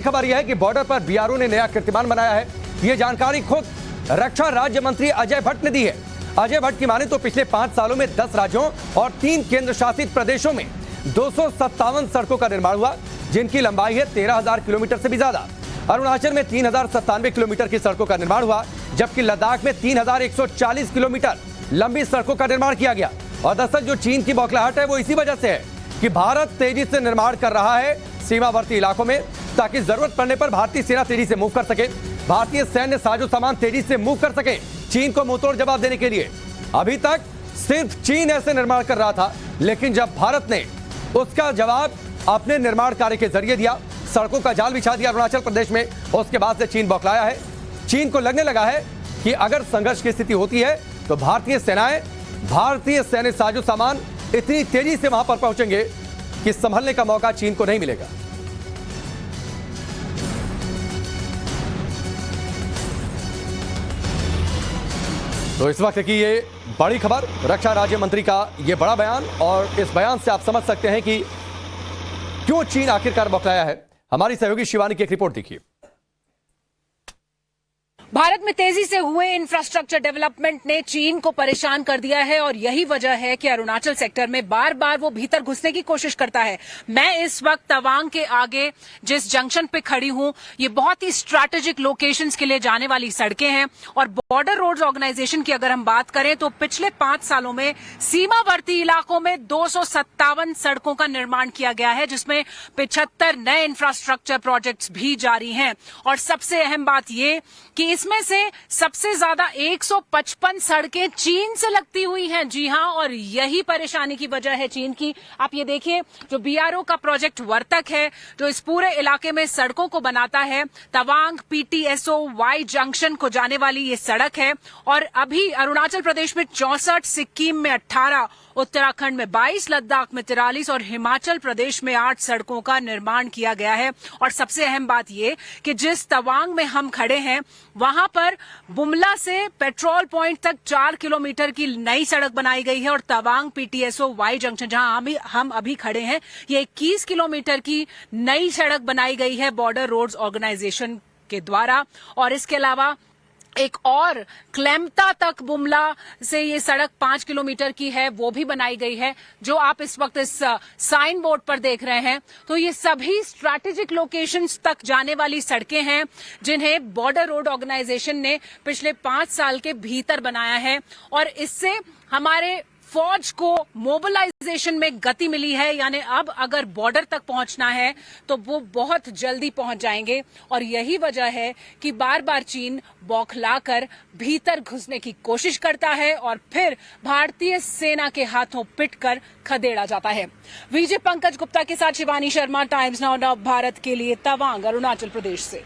खबर यह है कि बॉर्डर पर बीआरओ ने नया कीर्तिमान बनाया है। ये जानकारी खुद रक्षा राज्य मंत्री अजय भट्ट ने दी है। अजय भट्ट की माने तो पिछले 5 सालों में 10 राज्यों और 3 केंद्र शासित प्रदेशों में 257 सड़कों का निर्माण हुआ, जिनकी लंबाई है 13,000 किलोमीटर से भी ज्यादा। अरुणाचल में 3,097 किलोमीटर की सड़कों का निर्माण हुआ, जबकि लद्दाख में 3,140 किलोमीटर लंबी सड़कों का निर्माण किया गया। और दरअसल जो चीन की बौखलाहट है वो इसी वजह से है कि भारत तेजी से निर्माण कर रहा है सीमावर्ती इलाकों में, ताकि जरूरत पड़ने पर भारतीय सेना तेजी से मूव कर सके, भारतीय सैन्य साजो सामान तेजी से मूव कर सके चीन को मुंहतोड़ जवाब देने के लिए। अभी तक सिर्फ चीन ऐसे निर्माण कर रहा था, लेकिन जब भारत ने उसका जवाब अपने निर्माण कार्य के जरिए दिया, सड़कों का जाल बिछा दिया अरुणाचल प्रदेश में, उसके बाद से चीन बौखलाया है। चीन को लगने लगा है कि अगर संघर्ष की स्थिति होती है तो भारतीय सेनाएं, भारतीय सैन्य साजो सामान इतनी तेजी से वहां पर पहुंचेंगे कि संभलने का मौका चीन को नहीं मिलेगा। तो इस वक्त की ये बड़ी खबर, रक्षा राज्य मंत्री का ये बड़ा बयान, और इस बयान से आप समझ सकते हैं कि क्यों चीन आखिरकार बौखलाया है। हमारी सहयोगी शिवानी की एक रिपोर्ट देखिए। भारत में तेजी से हुए इंफ्रास्ट्रक्चर डेवलपमेंट ने चीन को परेशान कर दिया है और यही वजह है कि अरुणाचल सेक्टर में बार बार वो भीतर घुसने की कोशिश करता है। मैं इस वक्त तवांग के आगे जिस जंक्शन पे खड़ी हूं, ये बहुत ही स्ट्रैटेजिक लोकेशंस के लिए जाने वाली सड़कें हैं। और बॉर्डर रोड्स ऑर्गेनाइजेशन की अगर हम बात करें तो पिछले 5 सालों में सीमावर्ती इलाकों में 257 सड़कों का निर्माण किया गया है, जिसमें 75 नए इंफ्रास्ट्रक्चर प्रोजेक्ट्स भी जारी हैं। और सबसे अहम बात ये कि इसमें से सबसे ज्यादा 155 सड़कें चीन से लगती हुई हैं। जी हां, और यही परेशानी की वजह है चीन की। आप ये देखिए, जो बीआरओ का प्रोजेक्ट वर्तक है, जो इस पूरे इलाके में सड़कों को बनाता है, तवांग पीटीएसओ वाई जंक्शन को जाने वाली ये सड़क है। और अभी अरुणाचल प्रदेश में 64, सिक्किम में 18, उत्तराखंड में 22, लद्दाख में 43 और हिमाचल प्रदेश में 8 सड़कों का निर्माण किया गया है। और सबसे अहम बात ये कि जिस तवांग में हम खड़े हैं, वहां पर बुमला से पेट्रोल पॉइंट तक 4 किलोमीटर की नई सड़क बनाई गई है। और तवांग पीटीएसओ वाई जंक्शन, जहां हम अभी खड़े हैं, ये 21 किलोमीटर की नई सड़क बनाई गई है बॉर्डर रोड्स ऑर्गेनाइजेशन के द्वारा। और इसके अलावा एक और क्लेम्ता तक बुमला से ये सड़क 5 किलोमीटर की है, वो भी बनाई गई है, जो आप इस वक्त इस साइन बोर्ड पर देख रहे हैं। तो ये सभी स्ट्रैटेजिक लोकेशंस तक जाने वाली सड़कें हैं, जिन्हें बॉर्डर रोड ऑर्गेनाइजेशन ने पिछले 5 साल के भीतर बनाया है। और इससे हमारे फौज को मोबिलाइजेशन में गति मिली है, यानी अब अगर बॉर्डर तक पहुंचना है तो वो बहुत जल्दी पहुंच जाएंगे। और यही वजह है कि बार बार चीन बौखलाकर भीतर घुसने की कोशिश करता है और फिर भारतीय सेना के हाथों पिटकर खदेड़ा जाता है। विजय पंकज गुप्ता के साथ शिवानी शर्मा, टाइम्स नाउ भारत के लिए, तवांग, अरुणाचल प्रदेश से।